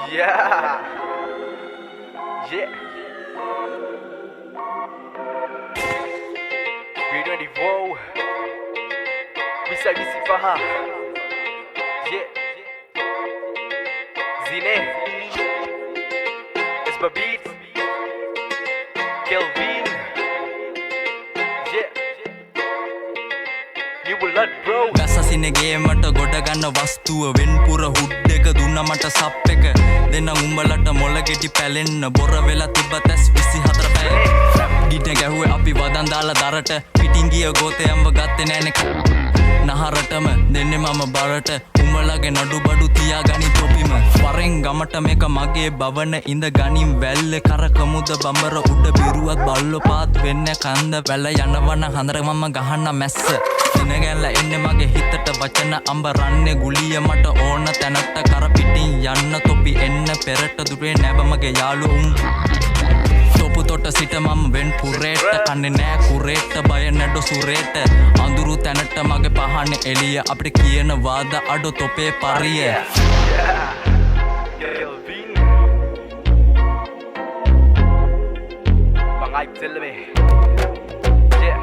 Yeah. Yeah. B24. Bisa bisi faham. Yeah. Zine. Esbabit. Kelvin. Yeah. New blood bro. ගසසින ගේමට ගොඩ ගන්න වස්තුව වෙන්පුර hood එක දුන්න මට සප් එක දෙන්න උඹලට මොළ ගෙඩි පැලෙන්න බොර වෙලා තිබ්බ තැස් 24 පැය ගිට ගැහුවේ අපි වදන් දාලා දරට පිටින් ගිය ගෝතයම්ව ගත්තේ නෑනේ නහරටම දෙන්නේ මම බරට උඹලගේ නඩු බඩු තියාගනි තොපිම වරෙන් ගමට මේක මගේ බවන ඉඳ ගනින් වැල්ල කරකමුද බඹර උඩ බිරුවත් බල්ලෝ පාත් වෙන්න කන්ද වැල යනවන හඳර මම ගහන්න මැස්ස දිනගැල්ල එන්නේ මගේ හිතට වචන අඹරන්නේ ගුලිය මට ඕන තැනට කර පිටින් යන්න තොපි එන්න පෙරට දුරේ නැබ මගේ යාළුවුන් තොපු තොට සිට මම වෙන් පුරේට කන්නේ නෑ කුරේට බය නැඩ සුරේට අඳුරු තැනට මගේ පහන්නේ එළිය අපිට කියන වාද අඩ තොපේ පරිය Kelvin. Bang Aib tell me. Yeah.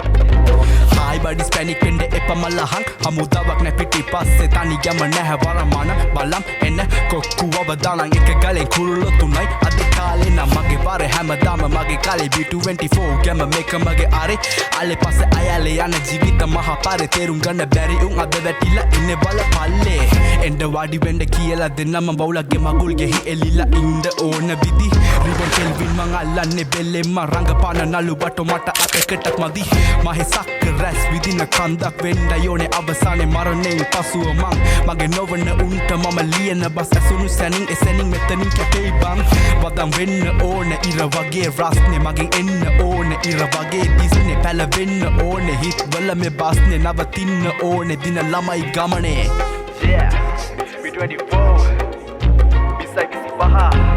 Hi buddies panic වෙන්න එපා මලහන් හමුදාවක් නැ පිටි පස්සේ තනි යම නැහැ වරමන බලම් එන්න කොක්කුවව දාලන් එක ගලෙන් කුරුල්ලෝ තුනයි අද කාලේ නම් මගේ වර හැමදාම මගේ කාලේ B24 ගැම මේක මගේ ආරේ අලේ පස්සේ අයලේ යන ජීවිත මහා පාරේ තේරුම් ගන්න බැරි උන් අද වැටිලා ඉන්නේ බල පල්ලේ එන්න වාඩි වෙන්න කියලා දෙන්නම බවුලගේ මගුල්ගේ හි එලිලා ඉන්න ඕන විදි රිබන් කෙල්වින් මං අල්ලන්නේ බෙල්ලෙන් මං රංගපාන නළු බටෝ මට එකටක් මදි මහේ සක්ක රැස් විදින කන්දක් වෙන්න යෝනේ අවසානේ මරණයෙන් පසුව මං මගේ නොවන උන්ට මම ලියන බස් ඇසුණු සැනින් එසැනින් මෙතනින් කැපෙයි බං වදම් වෙන්න ඕන ඉර වගේ රස්නේ මගෙන් එන්න ඕන ඉර වගේ දිස්නේ පැලවෙන්න ඕන හිත් වල මේ බස්නේ නවතින්න ඕන දින ළමයි ගමනේ Yeah. B24. Bisa bisi faham.